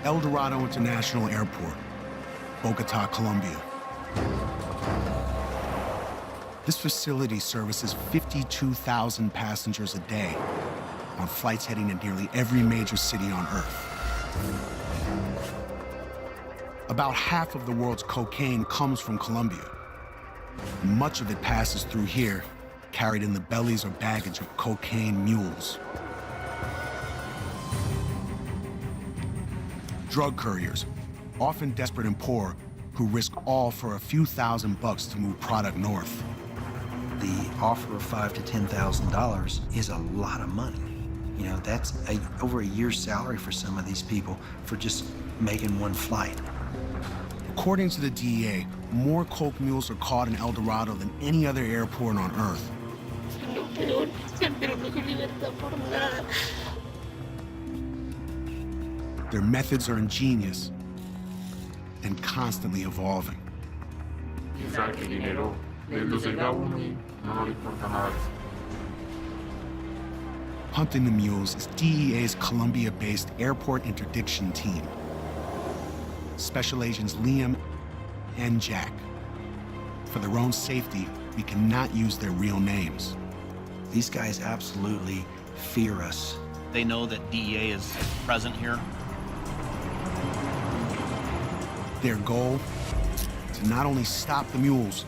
El Dorado International Airport, Bogota, Colombia. This facility services 52,000 passengers a day on flights heading to nearly every major city on Earth. About half of the world's cocaine comes from Colombia. Much of it passes through here, carried in the bellies or baggage of cocaine mules. Drug couriers, often desperate and poor, who risk all for a few $1,000s to move product north. The offer of $5,000 to $10,000 is a lot of money. You know, that's over a year's salary for some of these people for just making one flight. According to the DEA, more coke mules are caught in El Dorado than any other airport on Earth. Their methods are ingenious and constantly evolving. Hunting the mules is DEA's Colombia-based airport interdiction team. Special Agents Liam and Jack. For their own safety, we cannot use their real names. These guys absolutely fear us. They know that DEA is present here. Their goal, to not only stop the mules,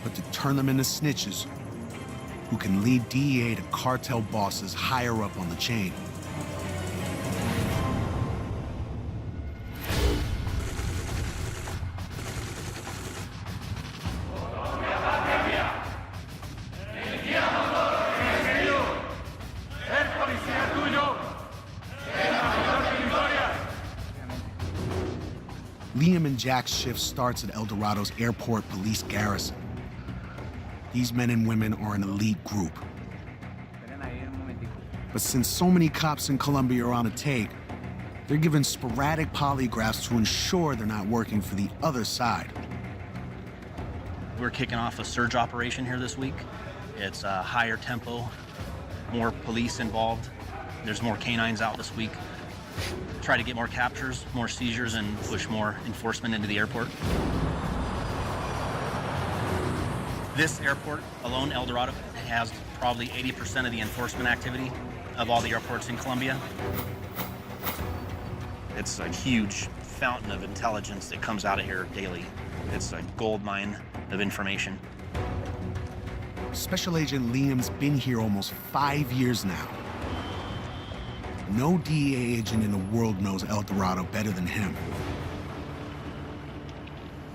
but to turn them into snitches who can lead DEA to cartel bosses higher up on the chain. Liam and Jack's shift starts at El Dorado's airport police garrison. These men and women are an elite group. But since so many cops in Colombia are on a take, they're given sporadic polygraphs to ensure they're not working for the other side. We're kicking off a surge operation here this week. It's a higher tempo, more police involved. There's more canines out this week. Try to get more captures, more seizures, and push more enforcement into the airport. This airport alone, El Dorado, has probably 80% of the enforcement activity of all the airports in Colombia. It's a huge fountain of intelligence that comes out of here daily. It's a gold mine of information. Special Agent Liam's been here almost 5 years now. No DEA agent in the world knows El Dorado better than him.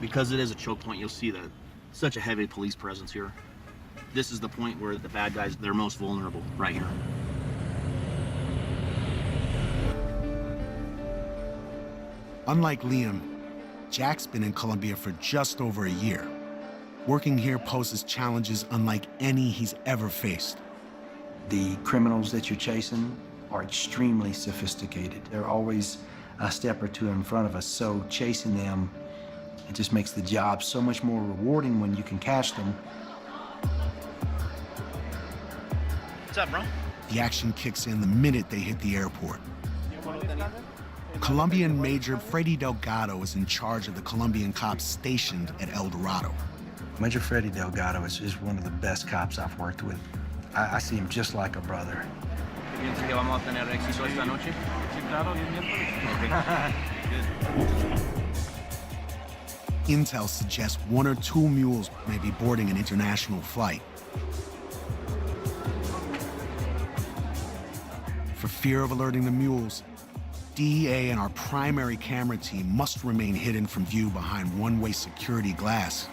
Because it is a choke point, you'll see that such a heavy police presence here. This is the point where the bad guys, they're most vulnerable, right here. Unlike Liam, Jack's been in Colombia for just over a year. Working here poses challenges unlike any he's ever faced. The criminals that you're chasing are extremely sophisticated. They're always a step or two in front of us, so chasing them, it just makes the job so much more rewarding when you can catch them. What's up, bro? The action kicks in the minute they hit the airport. Colombian Major Freddy Delgado is in charge of the Colombian cops stationed at El Dorado. Major Freddy Delgado is one of the best cops I've worked with. I see him just like a brother. Intel suggests 1 or 2 mules may be boarding an international flight. For fear of alerting the mules, DEA and our primary camera team must remain hidden from view behind one-way security glass.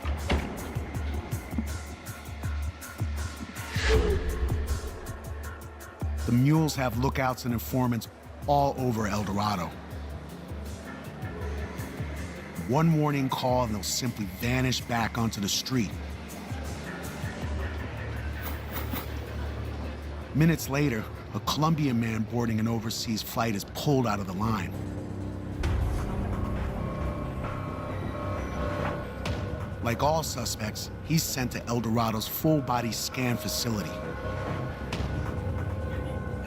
The mules have lookouts and informants all over El Dorado. One warning call and they'll simply vanish back onto the street. Minutes later, a Colombian man boarding an overseas flight is pulled out of the line. Like all suspects, he's sent to El Dorado's full-body scan facility.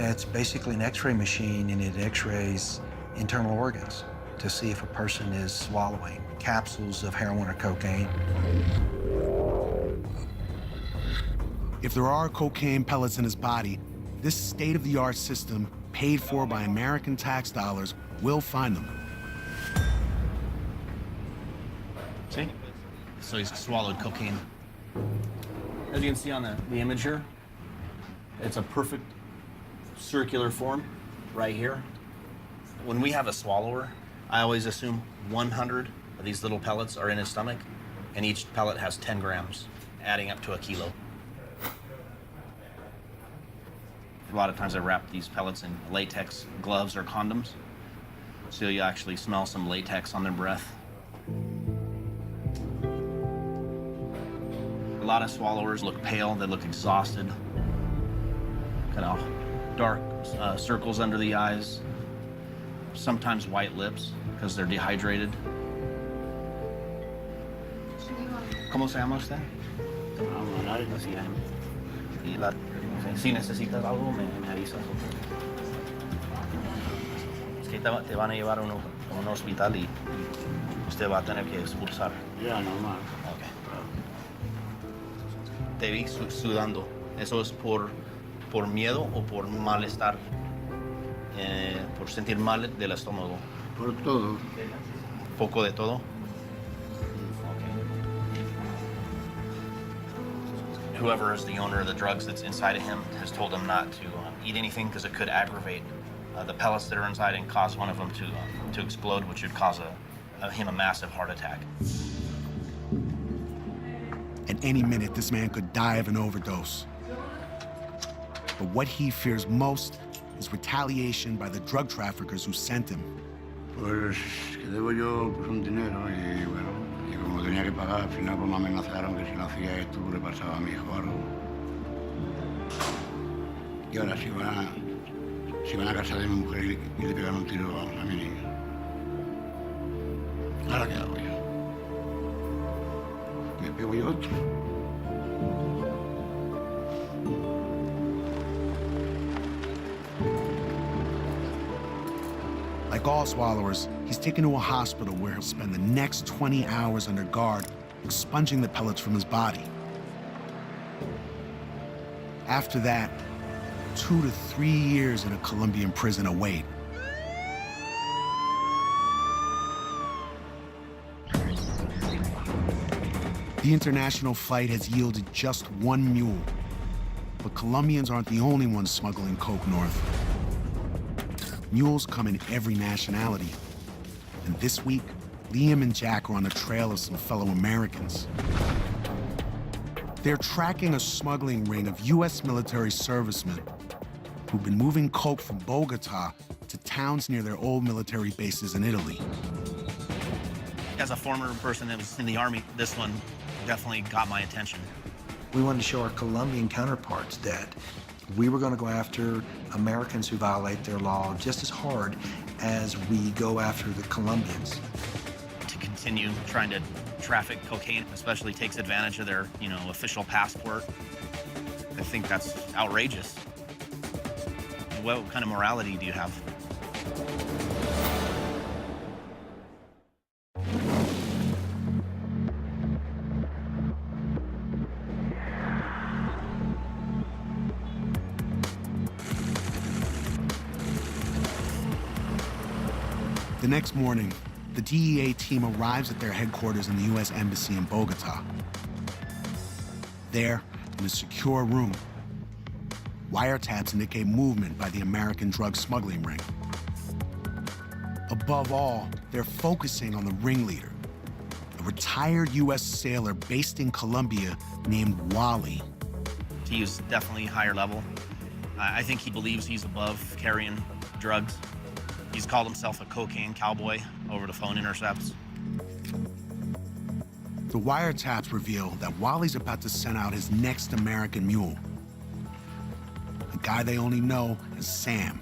It's basically an X-ray machine, and it X-rays internal organs to see if a person is swallowing capsules of heroin or cocaine. If there are cocaine pellets in his body, this state-of-the-art system, paid for by American tax dollars, will find them. See? So he's swallowed cocaine. As you can see on the image here, it's a perfect circular form right here. When we have a swallower, I always assume 100 of these little pellets are in his stomach, and each pellet has 10 grams, adding up to a kilo. A lot of times I wrap these pellets in latex gloves or condoms, so you actually smell some latex on their breath. A lot of swallowers look pale, they look exhausted. Kind of dark circles under the eyes. Sometimes white lips, because they're dehydrated. ¿Cómo se llama usted? Si necesitas algo, me avisas. Es que te van a llevar a un hospital y usted va a tener que expulsar. Ya, normal. Okay. Te vi sudando. ¿Eso es por miedo o por malestar? Por sentir mal del estómago. Por todo. Poco de todo. Whoever is the owner of the drugs that's inside of him has told him not to eat anything because it could aggravate the pellets that are inside and cause one of them to explode, which would cause him a massive heart attack. At any minute, this man could die of an overdose. But what he fears most is retaliation by the drug traffickers who sent him. Pues que debo yo pues, un dinero y bueno, y como tenía que pagar, al final pues me amenazaron que si no hacía esto pues, le pasaba a mi hijo algo. Y ahora si van a casa de mi mujer y le pegan un tiro a mi niño. ¿Ahora qué hago yo? ¿Me pego yo otro? Like all swallowers, he's taken to a hospital where he'll spend the next 20 hours under guard, expunging the pellets from his body. After that, 2 to 3 years in a Colombian prison await. The international flight has yielded just 1 mule, but Colombians aren't the only ones smuggling coke north. Mules come in every nationality. And this week, Liam and Jack are on the trail of some fellow Americans. They're tracking a smuggling ring of U.S. military servicemen who've been moving coke from Bogota to towns near their old military bases in Italy. As a former person that was in the Army, this one definitely got my attention. We wanted to show our Colombian counterparts that we were going to go after Americans who violate their law just as hard as we go after the Colombians. To continue trying to traffic cocaine, especially takes advantage of their, official passport. I think that's outrageous. What kind of morality do you have? The next morning, the DEA team arrives at their headquarters in the U.S. Embassy in Bogota. There, in a secure room, wiretaps indicate movement by the American drug smuggling ring. Above all, they're focusing on the ringleader, a retired U.S. sailor based in Colombia named Wally. He is definitely higher level. I think he believes he's above carrying drugs. He's called himself a cocaine cowboy over the phone intercepts. The wiretaps reveal that Wally's about to send out his next American mule, a guy they only know as Sam.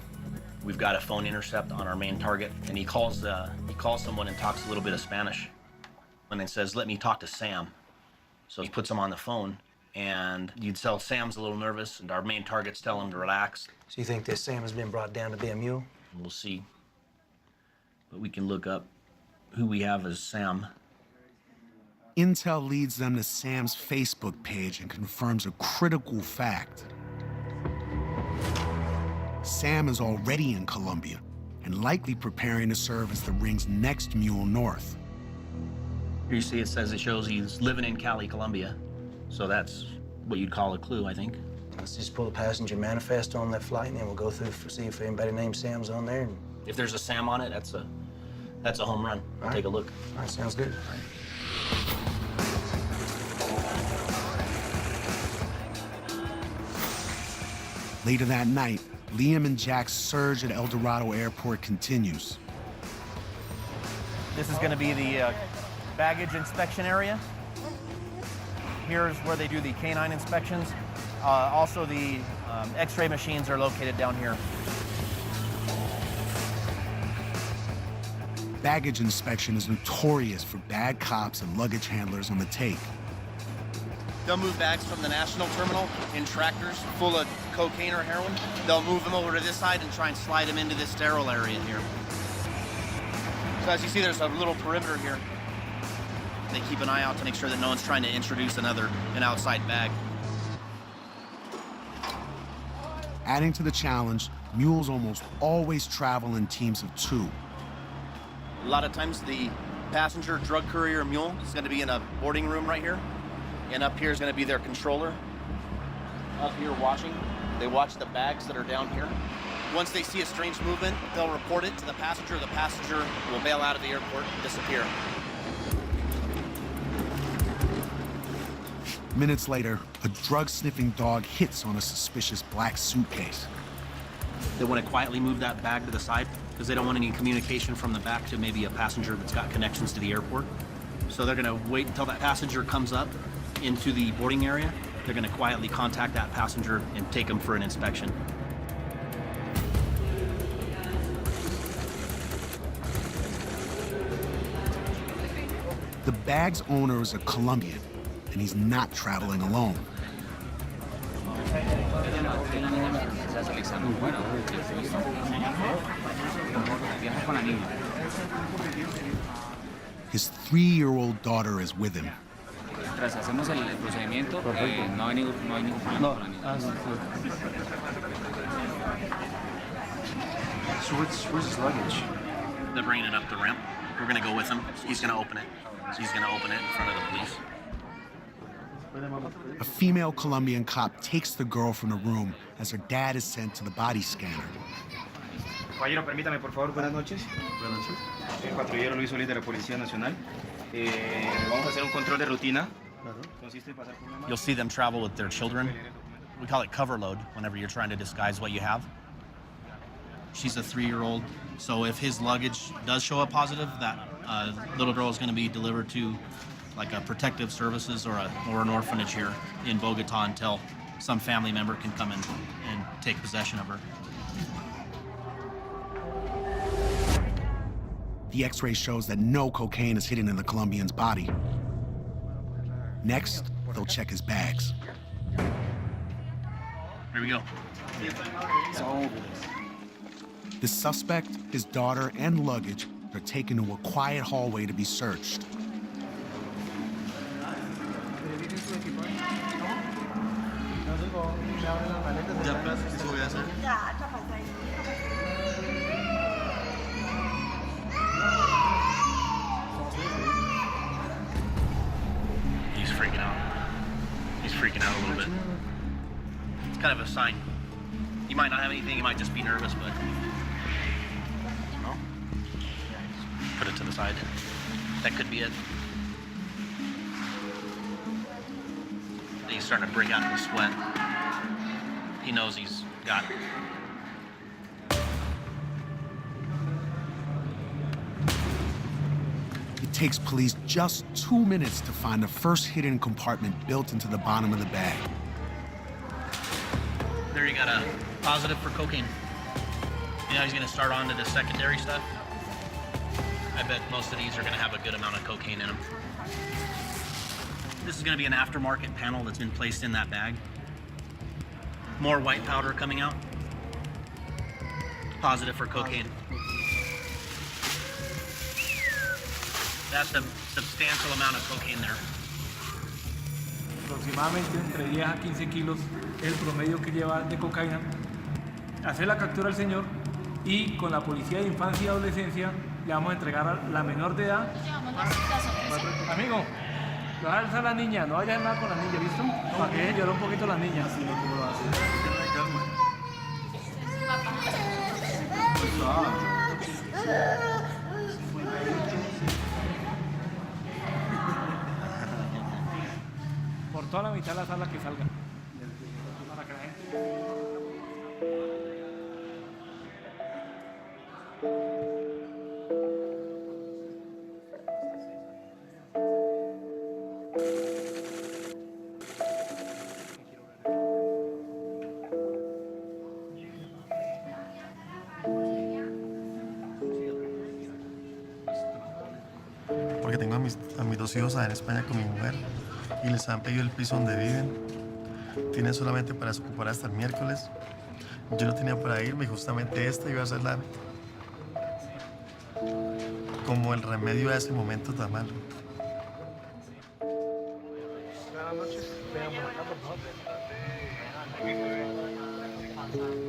We've got a phone intercept on our main target, and he calls someone and talks a little bit of Spanish, and then says, "Let me talk to Sam." So he puts him on the phone, and you'd tell Sam's a little nervous, and our main targets tell him to relax. So you think this Sam has been brought down to be a mule? We'll see. but we can look up who we have as Sam. Intel leads them to Sam's Facebook page and confirms a critical fact. Sam is already in Colombia and likely preparing to serve as the ring's next mule north. Here you see it says it shows he's living in Cali, Colombia. So that's what you'd call a clue, I think. Let's just pull a passenger manifest on that flight, and then we'll go through see if anybody named Sam's on there. And... If there's a Sam on it, that's a home run. I'll take a look. All right, sounds good. Later that night, Liam and Jack's surge at El Dorado Airport continues. This is going to be the baggage inspection area. Here's where they do the canine inspections. Also, the X-ray machines are located down here. Baggage inspection is notorious for bad cops and luggage handlers on the take. They'll move bags from the national terminal in tractors full of cocaine or heroin. They'll move them over to this side and try and slide them into this sterile area here. So as you see, there's a little perimeter here. They keep an eye out to make sure that no one's trying to introduce an outside bag. Adding to the challenge, mules almost always travel in teams of 2. A lot of times the passenger drug courier mule is going to be in a boarding room right here. And up here is going to be their controller. Up here watching. They watch the bags that are down here. Once they see a strange movement, they'll report it to the passenger. The passenger will bail out of the airport and disappear. Minutes later, a drug-sniffing dog hits on a suspicious black suitcase. They want to quietly move that bag to the side because they don't want any communication from the back to maybe a passenger that's got connections to the airport. So they're going to wait until that passenger comes up into the boarding area. They're going to quietly contact that passenger and take them for an inspection. The bag's owner is a Colombian, and he's not traveling alone. His 3-year-old daughter is with him. Tras hacemos el procedimiento, no hay ningún problema. So where's his luggage? They're bringing it up the ramp. We're going to go with him. He's going to open it. He's going to open it in front of the police. A female Colombian cop takes the girl from the room as her dad is sent to the body scanner. Caballero, permítame, por favor. Buenas noches. Buenas noches. Soy el patrullero Luis Solís de la Policía Nacional. Vamos a hacer un control de rutina. Consiste en pasar por una... You'll see them travel with their children. We call it cover load whenever you're trying to disguise what you have. She's a 3-year-old, so if his luggage does show up positive, that little girl is going to be delivered to like a protective services or an orphanage here in Bogota until some family member can come in and take possession of her. The X-ray shows that no cocaine is hidden in the Colombian's body. Next, they'll check his bags. Here we go. The suspect, his daughter, and luggage are taken to a quiet hallway to be searched. He's freaking out. He's freaking out a little bit. It's kind of a sign. You might not have anything, you might just be nervous, but well, put it to the side. That could be it. He's starting to break out into sweat. He knows he's got it. It takes police just 2 minutes to find the first hidden compartment built into the bottom of the bag. There you got a positive for cocaine. You know he's gonna start on to the secondary stuff. I bet most of these are gonna have a good amount of cocaine in them. This is gonna be an aftermarket panel that's been placed in that bag. More white powder coming out. Positive for cocaine. That's a substantial amount of cocaine there. Aproximadamente entre 10 a 15 kilos el promedio que lleva de cocaína. Hacer la captura al señor y con la policía de infancia y adolescencia le vamos a entregar a la menor de edad. Amigo, le vas a alzar a la niña, no vayas a nada con la niña, ¿listo? Para que llore un poquito la niña. Así no puedo hacer. Por toda la mitad de la sala que salga. Para que la gente... Porque tengo a mis 2 hijos allá en España con mi mujer y les han pedido el piso donde viven. Tienen solamente para desocupar hasta el miércoles. Yo no tenía para irme y justamente esta iba a ser como el remedio a ese momento tan malo.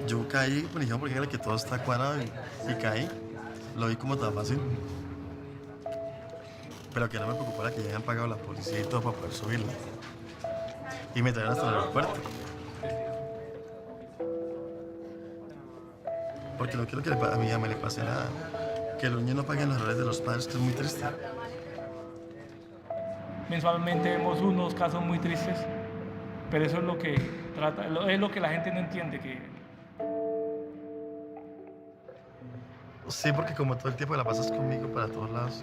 Yo caí, por ejemplo, porque era que todo está cuadrado y caí. Lo vi como tan fácil. Pero que no me preocupara que ya hayan pagado la policía y todo para poder subirla. Y me trajeron hasta el aeropuerto. Porque no quiero que a mi hija me le pase nada. Que los niños no paguen los errores de los padres, que es muy triste. Mensualmente vemos unos casos muy tristes, pero eso es lo que trata, es lo que la gente no entiende. Sí, porque como todo el tiempo la pasas conmigo para todos lados.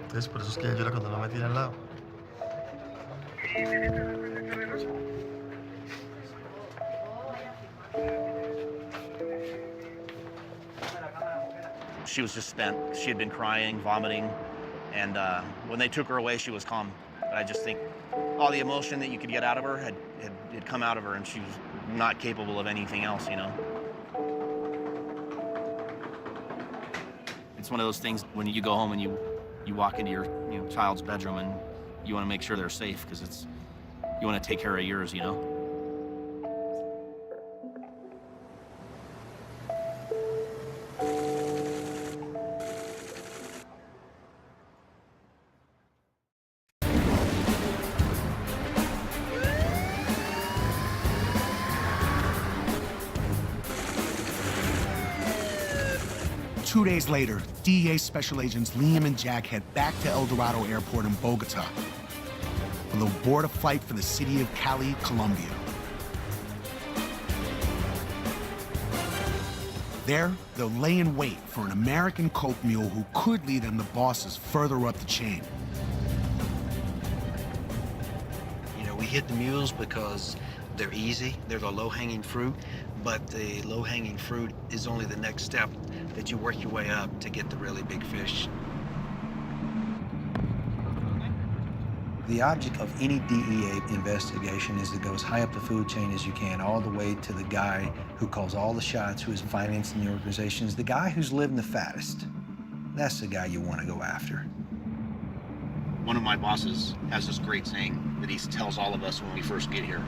Entonces por eso es que ella llora cuando no me tiene al lado. She was just spent. She had been crying, vomiting, and when they took her away, she was calm. But I just think all the emotion that you could get out of her had come out of her, and she was not capable of anything else, you know? It's one of those things when you go home and you walk into your child's bedroom and you want to make sure they're safe because you want to take care of yours, you know? 2 days later, DEA Special Agents Liam and Jack head back to El Dorado Airport in Bogota. They'll board a flight for the city of Cali, Colombia. There, they'll lay in wait for an American coke mule who could lead them to bosses further up the chain. You know, we hit the mules because they're easy, they're the low-hanging fruit, but the low-hanging fruit is only the next step that you work your way up to get the really big fish. The object of any DEA investigation is to go as high up the food chain as you can, all the way to the guy who calls all the shots, who is financing the organizations, the guy who's living the fattest. That's the guy you want to go after. One of my bosses has this great saying that he tells all of us when we first get here.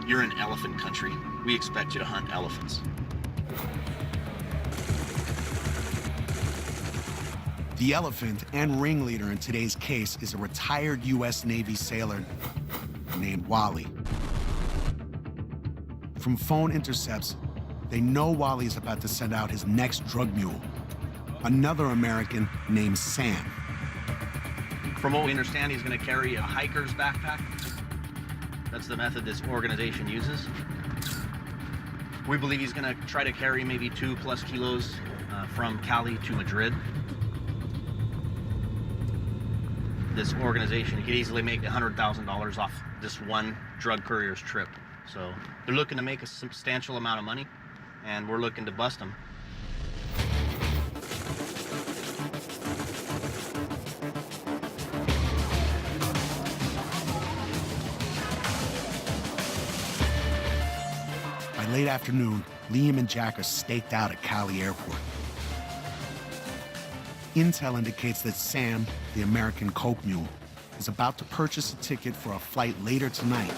You're in elephant country. We expect you to hunt elephants. The elephant and ringleader in today's case is a retired U.S. Navy sailor named Wally. From phone intercepts, they know Wally is about to send out his next drug mule, another American named Sam. From what we understand, he's going to carry a hiker's backpack. That's the method this organization uses. We believe he's going to try to carry maybe 2+ kilos from Cali to Madrid. This organization could easily make $100,000 off this one drug courier's trip. So they're looking to make a substantial amount of money, and we're looking to bust them. By late afternoon, Liam and Jack are staked out at Cali Airport. Intel indicates that Sam, the American coke mule, is about to purchase a ticket for a flight later tonight.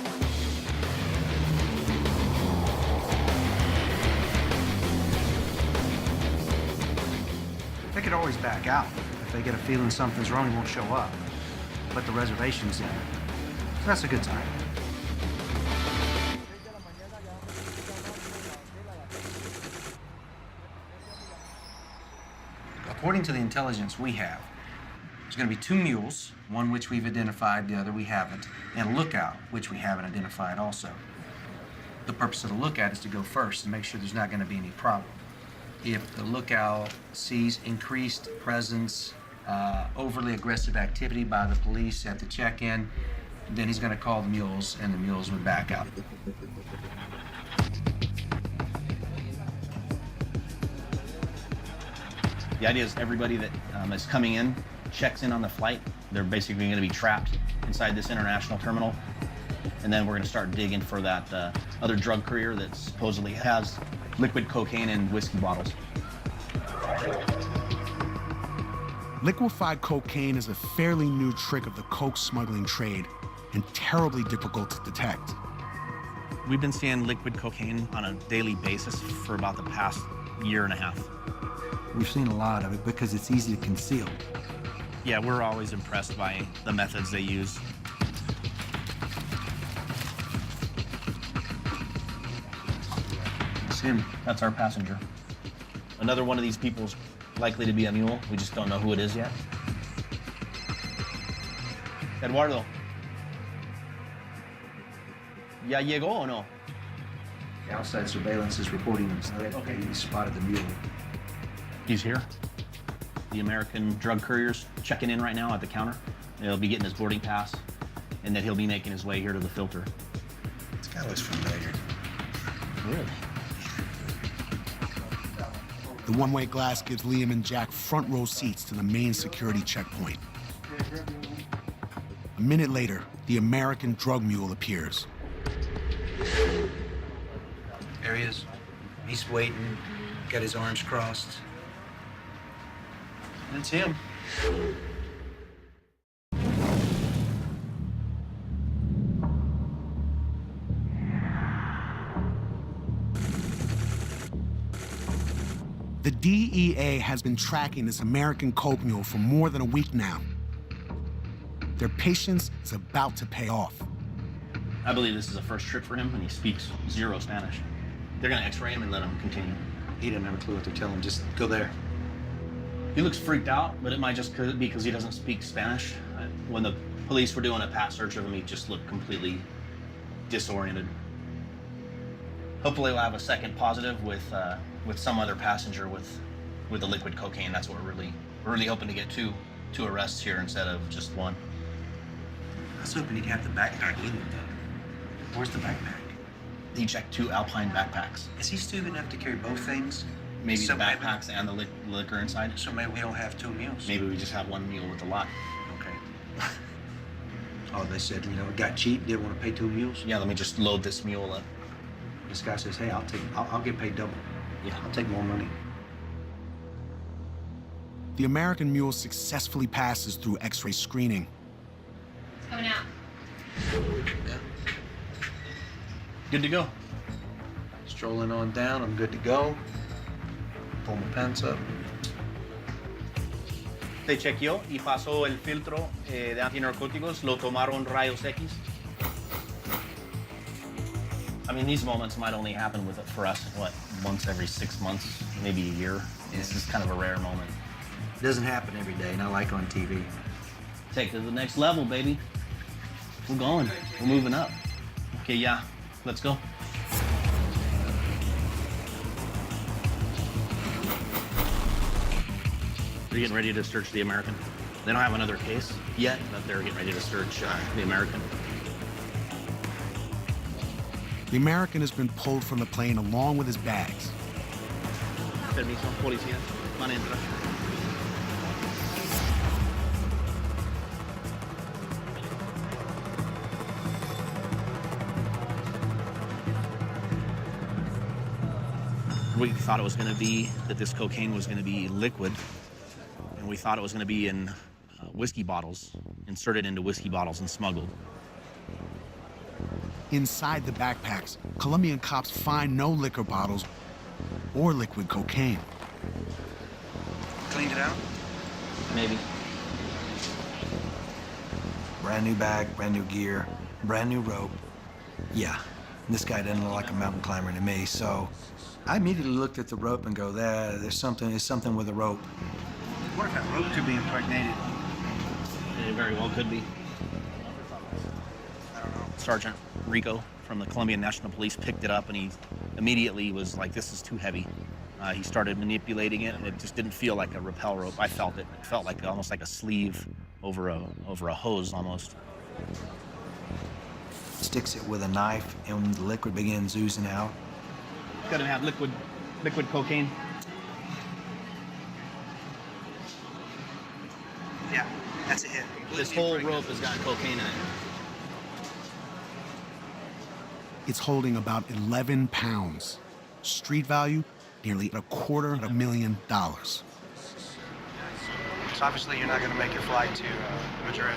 They could always back out. If they get a feeling something's wrong, he won't show up. But the reservation's in. So that's a good sign. According to the intelligence we have, there's going to be 2 mules, one which we've identified, the other we haven't, and a lookout, which we haven't identified also. The purpose of the lookout is to go first and make sure there's not going to be any problem. If the lookout sees increased presence, overly aggressive activity by the police at the check-in, then he's going to call the mules, and the mules would back out. The idea is everybody that is coming in checks in on the flight. They're basically going to be trapped inside this international terminal. And then we're going to start digging for that other drug courier that supposedly has liquid cocaine in whiskey bottles. Liquefied cocaine is a fairly new trick of the coke smuggling trade and terribly difficult to detect. We've been seeing liquid cocaine on a daily basis for about the past year and a half. We've seen a lot of it because it's easy to conceal. Yeah, we're always impressed by the methods they use. It's him. That's our passenger. Another one of these people is likely to be a mule. We just don't know who it is yet. Eduardo. ¿Ya llegó o no? The outside surveillance is reporting he spotted the mule. He's here. The American drug courier's checking in right now at the counter. He'll be getting his boarding pass, and then he'll be making his way here to the filter. This guy looks familiar. Really? The one-way glass gives Liam and Jack front row seats to the main security checkpoint. A minute later, the American drug mule appears. There he is. He's waiting, got his arms crossed. That's him. The DEA has been tracking this American coke mule for more than a week now. Their patience is about to pay off. I believe this is a first trip for him, and he speaks 0 Spanish. They're gonna x-ray him and let him continue. He doesn't have a clue what they're telling him. Just go there. He looks freaked out, but it might just be because he doesn't speak Spanish. When the police were doing a pat search of him, he just looked completely disoriented. Hopefully we'll have a second positive with some other passenger with the liquid cocaine. That's what we're really hoping to get two arrests here instead of just one. I was hoping he'd have the backpack with him. Where's the backpack? He checked 2 Alpine backpacks. Is he stupid enough to carry both things? Maybe So the backpacks and the liquor inside. So maybe we don't have 2 mules. Maybe we just have one mule with a lot. Okay. Oh, they said, it got cheap. Didn't want to pay 2 mules. Yeah, let me just load this mule up. This guy says, "Hey, I'll get paid double. Yeah. I'll take more money." The American mule successfully passes through X-ray screening. It's coming out. Yeah. Good to go. Strolling on down. I'm good to go. Pull my pants up. Se chequeó y pasó el filtro de antinarcóticos. Lo tomaron rayos X. I mean, these moments might only happen for us, once every 6 months, maybe a year. This is kind of a rare moment. It doesn't happen every day, not like on TV. Take it to the next level, baby. We're going. We're moving up. Okay, yeah. Let's go. They're getting ready to search the American. They don't have another case yet, but they're getting ready to search the American. The American has been pulled from the plane along with his bags. Permiso, policía. Van a entrar. We thought it was going to be that this cocaine was going to be liquid. And and we thought it was going to be in whiskey bottles, inserted into whiskey bottles and smuggled. Inside the backpacks, Colombian cops find no liquor bottles or liquid cocaine. Cleaned it out? Maybe. Brand new bag, brand new gear, brand new rope. Yeah, this guy doesn't look like a mountain climber to me, so I immediately looked at the rope and go, there's something with the rope. What if that rope could be impregnated? It very well could be. Sergeant Rico from the Colombian National Police picked it up, and he immediately was like, this is too heavy. He started manipulating it, and it just didn't feel like a rappel rope. I felt it. It felt like almost like a sleeve over a hose almost. Sticks it with a knife, and the liquid begins oozing out. It's gonna have liquid cocaine. Yeah, that's a hit. This whole rope has got cocaine in it. It's holding about 11 pounds. Street value, nearly $250,000. So obviously you're not going to make your flight to Madrid.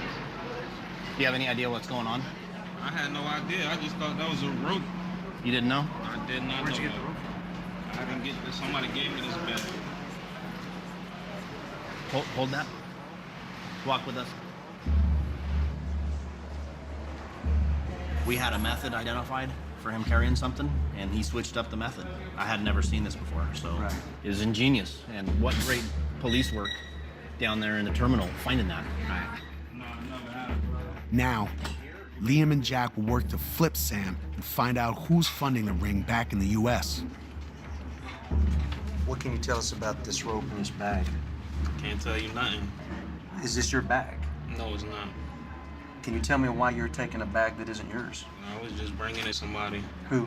Do you have any idea what's going on? I had no idea. I just thought that was a rope. You didn't know? I did not know. Where'd you get the rope? I didn't get this. Somebody gave me this bag. Hold that. Walk with us. We had a method identified for him carrying something, and he switched up the method. I had never seen this before, so it was ingenious. And what great police work down there in the terminal finding that. Now, Liam and Jack will work to flip Sam and find out who's funding the ring back in the U.S. What can you tell us about this rope in this bag? Can't tell you nothing. Is this your bag? No, it's not. Can you tell me why you're taking a bag that isn't yours? I was just bringing it to somebody. Who?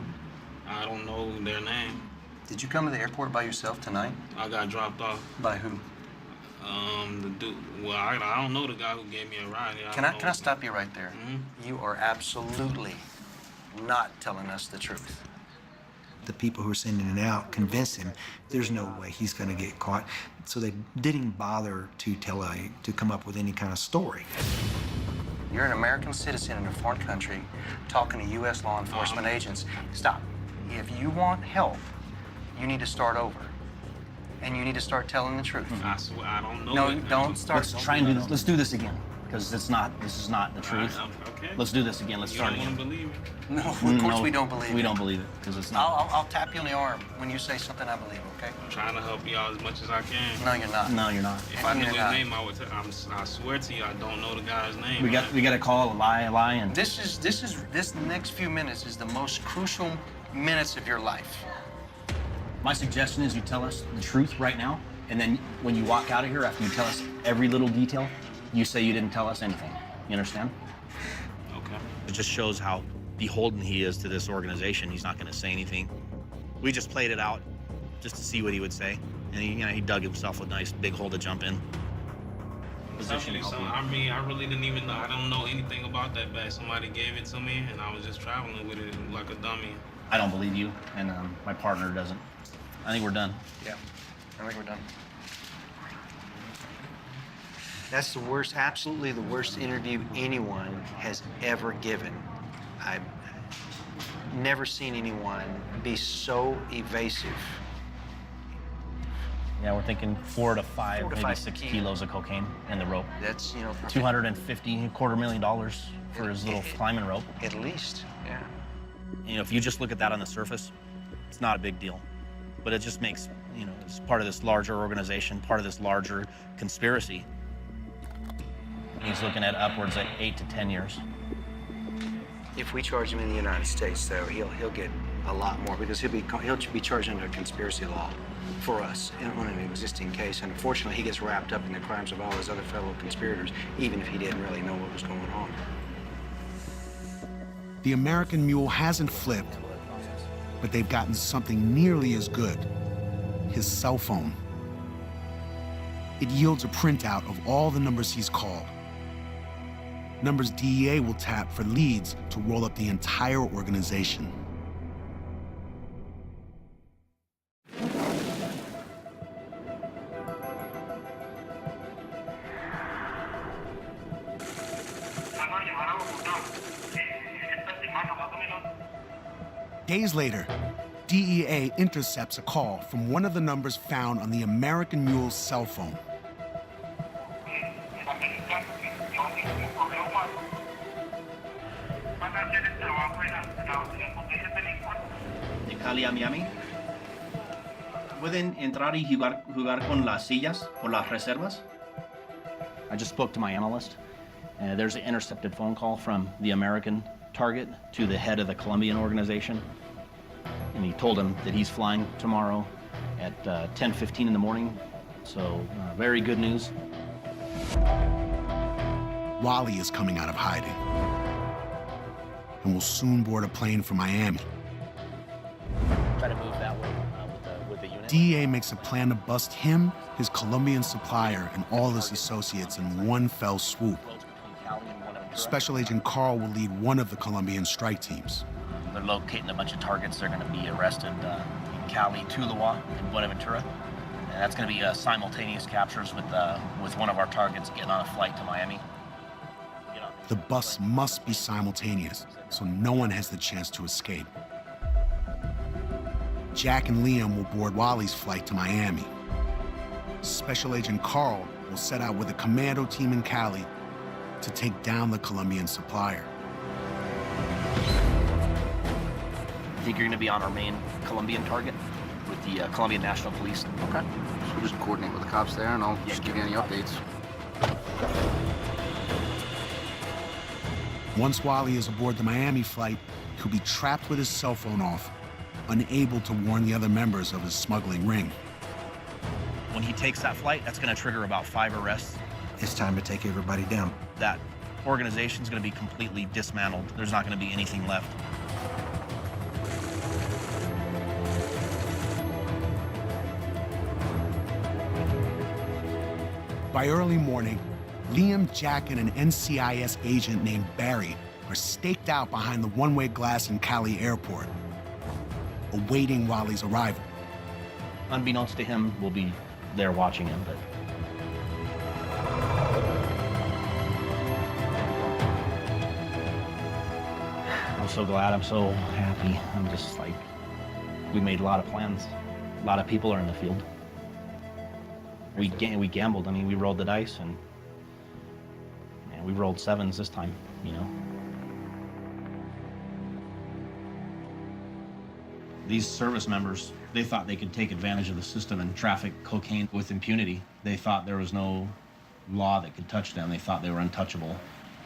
I don't know their name. Did you come to the airport by yourself tonight? I got dropped off. By who? The dude. Well, I don't know the guy who gave me a ride. Can I stop you right there? Mm-hmm. You are absolutely not telling us the truth. The people who are sending it out convinced him there's no way he's going to get caught, so they didn't bother to come up with any kind of story. You're an American citizen in a foreign country talking to U.S. law enforcement agents. Stop. If you want help, you need to start over. And you need to start telling the truth. I swear, I don't know. No, don't start. Let's try and do this. Let's do this again, because this is not the truth. Okay. Let's do this again. Let's You start don't again. want to believe it? No, of course we don't believe it. We don't believe it, because it's not. I'll tap you on the arm when you say something I believe, okay? I'm trying to help you out as much as I can. No, you're not. No, you're not. If I knew You're his not. name, I would. I swear to you, I don't know the guy's name. We got to call a lie, and This next few minutes is the most crucial minutes of your life. my suggestion is you tell us the truth right now, and then when you walk out of here, after you tell us every little detail, you say you didn't tell us anything. You understand? Okay. It just shows how beholden he is to this organization. He's not going to say anything. We just played it out just to see what he would say, and he dug himself a nice big hole to jump in. Position. I mean, I really didn't even know. I don't know anything about that bag. Somebody gave it to me, and I was just traveling with it like a dummy. I don't believe you, and my partner doesn't. I think we're done. Yeah, I think we're done. That's the worst, absolutely the worst interview anyone has ever given. I've never seen anyone be so evasive. Yeah, we're thinking 4 to 5, 4 to maybe 5 6 kilos. kilos of cocaine in the rope. That's, $250, $250,000 for his little climbing rope. At least, yeah. If you just look at that on the surface, it's not a big deal. But it just makes, it's part of this larger organization, part of this larger conspiracy. He's looking at upwards at 8 to 10 years. If we charge him in the United States, though, he'll get a lot more because he'll be charged under conspiracy law for us on an existing case. And unfortunately, he gets wrapped up in the crimes of all his other fellow conspirators, even if he didn't really know what was going on. The American Mule hasn't flipped, but they've gotten something nearly as good: his cell phone. It yields a printout of all the numbers he's called. Numbers DEA will tap for leads to roll up the entire organization. Days later, DEA intercepts a call from one of the numbers found on the American Mule's cell phone. De Cali a Miami. ¿Pueden entrar y jugar con las sillas por las reservas? I just spoke to my analyst. There's an intercepted phone call from the American target to the head of the Colombian organization. And he told him that he's flying tomorrow at 10:15 in the morning. So very good news. Wally is coming out of hiding and will soon board a plane for Miami. Try to move that way with the unit. DEA makes a plan to bust him, his Colombian supplier, and all his associates in one fell swoop. Special Agent Carl will lead one of the Colombian strike teams. They're locating a bunch of targets. They're going to be arrested in Cali, Tuluá, and Buenaventura. And that's going to be simultaneous captures with one of our targets getting on a flight to Miami. The bust must be simultaneous, so no one has the chance to escape. Jack and Liam will board Wally's flight to Miami. Special Agent Carl will set out with a commando team in Cali to take down the Colombian supplier. I think you're going to be on our main Colombian target with the Colombian National Police. Okay. So we'll just coordinate with the cops there, and I'll just give you any updates. Once Wally is aboard the Miami flight, he'll be trapped with his cell phone off, unable to warn the other members of his smuggling ring. When he takes that flight, that's going to trigger about 5 arrests. It's time to take everybody down. That organization's going to be completely dismantled. There's not going to be anything left. By early morning, Liam, Jack, and an NCIS agent named Barry are staked out behind the one-way glass in Cali airport, awaiting Wally's arrival. Unbeknownst to him, we'll be there watching him, but I'm so glad, I'm so happy. I'm just like, we made a lot of plans. A lot of people are in the field. We gambled. I mean, we rolled the dice, and we rolled 7s this time, you know. These service members, they thought they could take advantage of the system and traffic cocaine with impunity. They thought there was no law that could touch them. They thought they were untouchable.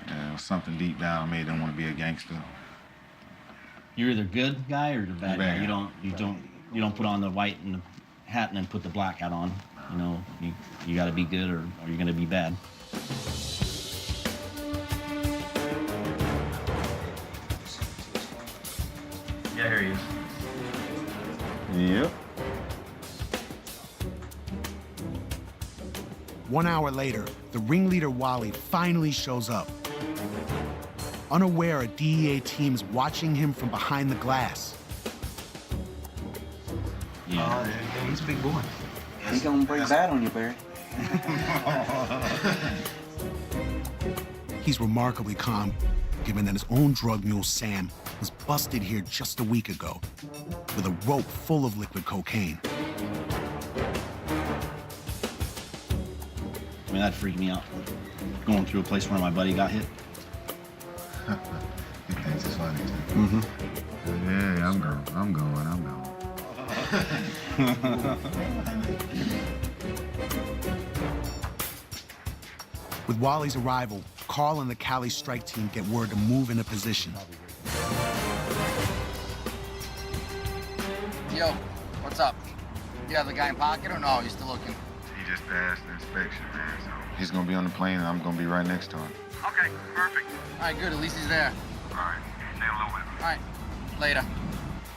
Yeah, it was something deep down made them want to be a gangster. You're either good guy or the bad guy. Bad. You don't put on the white and the hat and then put the black hat on. You know, you got to be good or you're going to be bad. Yeah, here he is. Yep. 1 hour later, the ringleader Wally finally shows up. Unaware a DEA team is watching him from behind the glass. Yeah. Yeah, he's a big boy. He's gonna break bad on you, Barry. He's remarkably calm, given that his own drug mule, Sam, was busted here just a week ago with a rope full of liquid cocaine. I mean, that freaked me out. Going through a place where my buddy got hit. He thinks it's funny, too. Mm-hmm. Yeah, I'm going. With Wally's arrival, Carl and the Cali strike team get word to move into position. Yo, what's up? You have the guy in pocket or no? You still looking? He just passed the inspection, man. So he's gonna be on the plane, and I'm gonna be right next to him. Okay, perfect. All right, good. At least he's there. All right, stay a little bit. All right, later.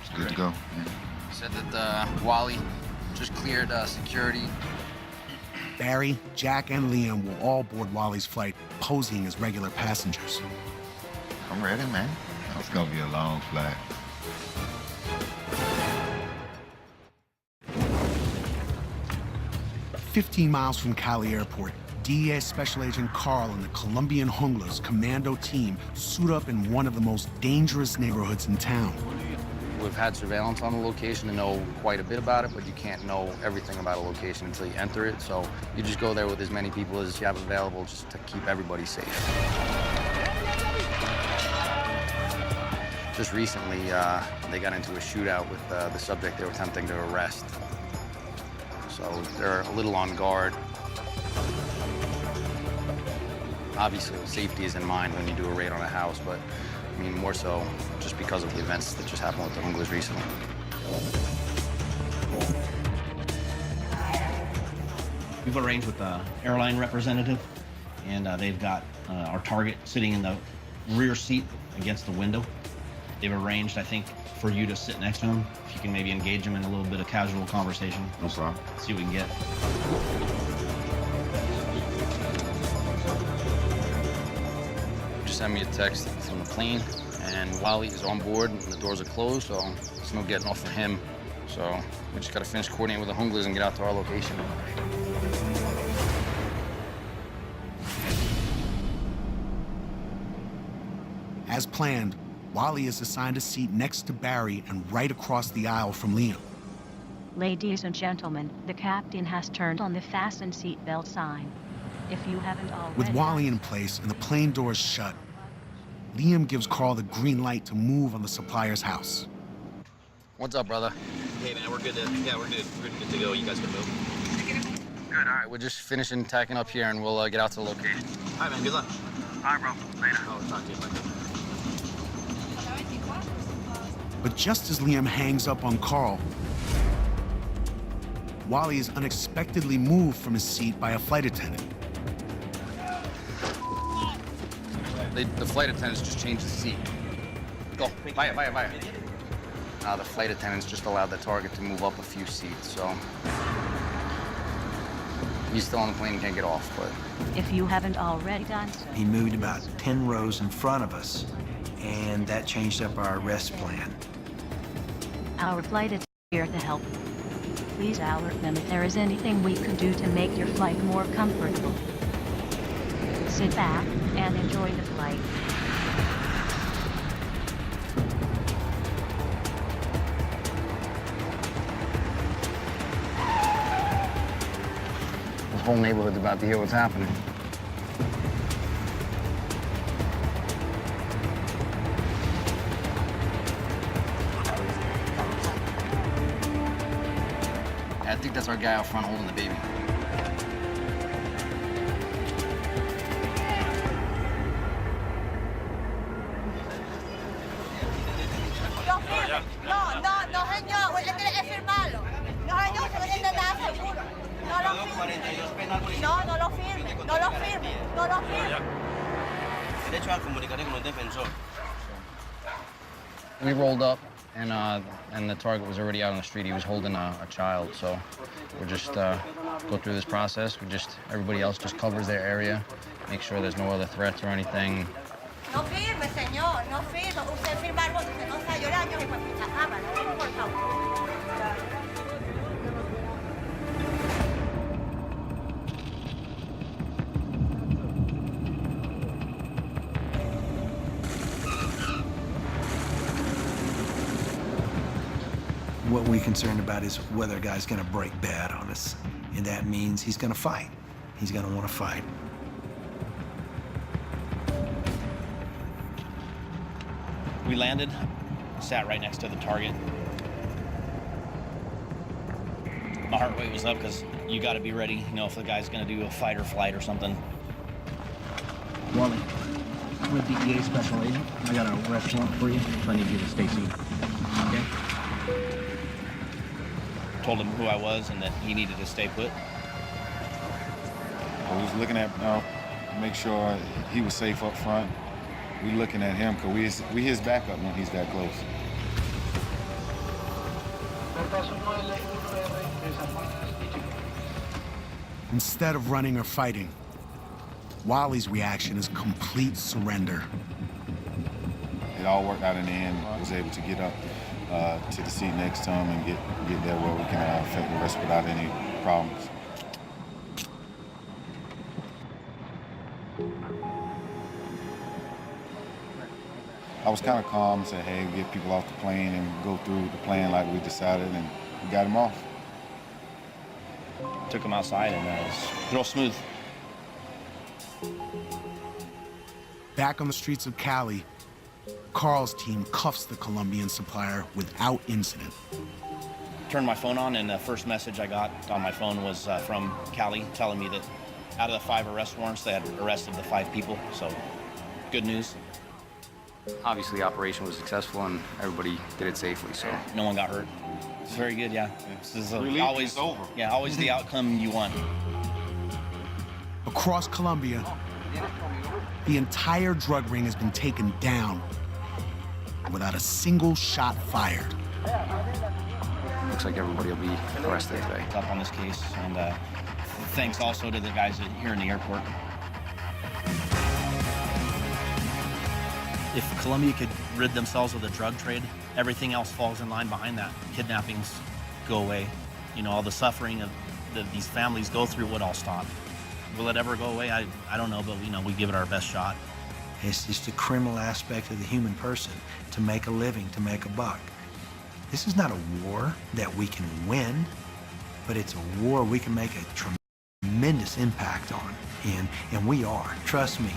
It's good to go. Yeah. Said that Wally just cleared security. Barry, Jack, and Liam will all board Wally's flight, posing as regular passengers. I'm ready, man. It's gonna be a long flight. "15 miles from Cali Airport, DEA Special Agent Carl and the Colombian Junglas commando team suit up in one of the most dangerous neighborhoods in town. We've had surveillance on the location to know quite a bit about it, but you can't know everything about a location until you enter it. So you just go there with as many people as you have available just to keep everybody safe. Just recently, they got into a shootout with the subject they were attempting to arrest. So they're a little on guard. Obviously, safety is in mind when you do a raid on a house, but I mean, more so just because of the events that just happened with the Junglas recently. We've arranged with the airline representative, and they've got our target sitting in the rear seat against the window. They've arranged, I think, for you to sit next to him. If you can maybe engage him in a little bit of casual conversation. No problem. See what we can get. Just sent me a text from the plane, and Wally is on board, and the doors are closed, so there's no getting off for him. So we just gotta finish coordinating with the Junglas and get out to our location. As planned, Wally is assigned a seat next to Barry and right across the aisle from Liam. Ladies and gentlemen, the captain has turned on the fasten seatbelt sign. If you haven't already... With Wally in place and the plane doors shut, Liam gives Carl the green light to move on the supplier's house. What's up, brother? Hey, man, we're good to, we're good to go. You guys can move. Good, all right, we're just finishing tacking up here, and we'll get out to the location. All right, man, good luck. All right, bro, later. I'll talk to you later. But just as Liam hangs up on Carl, Wally is unexpectedly moved from his seat by a flight attendant. The flight attendants just changed the seat. Go, vaya. The flight attendants just allowed the target to move up a few seats, so he's still on the plane and can't get off, but... If you haven't already done so... He moved about 10 rows in front of us, and that changed up our arrest plan. Our flight is here to help. Please alert them if there is anything we can do to make your flight more comfortable. Sit back and enjoy the flight. The whole neighborhood's about to hear what's happening. I think that's our guy out front holding the baby. No, señor, usted tiene que firmarlo. No, señor, usted no tiene nada seguro. No lo firme. Derecho a comunicarse con el defensor. We rolled up, and the target was already out on the street. He was holding a child, so we're just go through this process. Everybody else just covers their area, make sure there's no other threats or anything. No firme, señor, no firme. Usted firma algo que no está llorando y pues se acaba, ¿no? Por favor. What we're concerned about is whether a guy's gonna break bad on us. And that means he's gonna fight. He's gonna wanna fight. We landed, sat right next to the target. My heart rate was up because you got to be ready, if the guy's going to do a fight or flight or something. Wally, I'm a DEA special agent. I got a arrest warrant for you, so I need you to stay seated. Okay? Told him who I was and that he needed to stay put. We was looking at, make sure he was safe up front. We looking at him because we his backup when he's that close. Instead of running or fighting, Wally's reaction is complete surrender. It all worked out in the end. I was able to get up to the seat next to him and get there where we can affect the rest without any problems. I was kind of calm and said, hey, get people off the plane and go through the plan like we decided, and we got him off. Took him outside, and it was real smooth. Back on the streets of Cali, Carl's team cuffs the Colombian supplier without incident. Turned my phone on, and the first message I got on my phone was from Cali telling me that out of the 5 arrest warrants, they had arrested the 5 people, so good news. Obviously, the operation was successful and everybody did it safely, so. No one got hurt. It's very good, yeah. This is always over. Yeah, always the outcome you want. Across Colombia, the entire drug ring has been taken down without a single shot fired. Looks like everybody will be arrested today. Up on this case, and thanks also to the guys here in the airport. If Colombia could rid themselves of the drug trade, everything else falls in line behind that. Kidnappings go away. You know, all the suffering that these families go through would all stop. Will it ever go away? I don't know, but we give it our best shot. It's just the criminal aspect of the human person, to make a living, to make a buck. This is not a war that we can win, but it's a war we can make a tremendous impact on. And we are, trust me,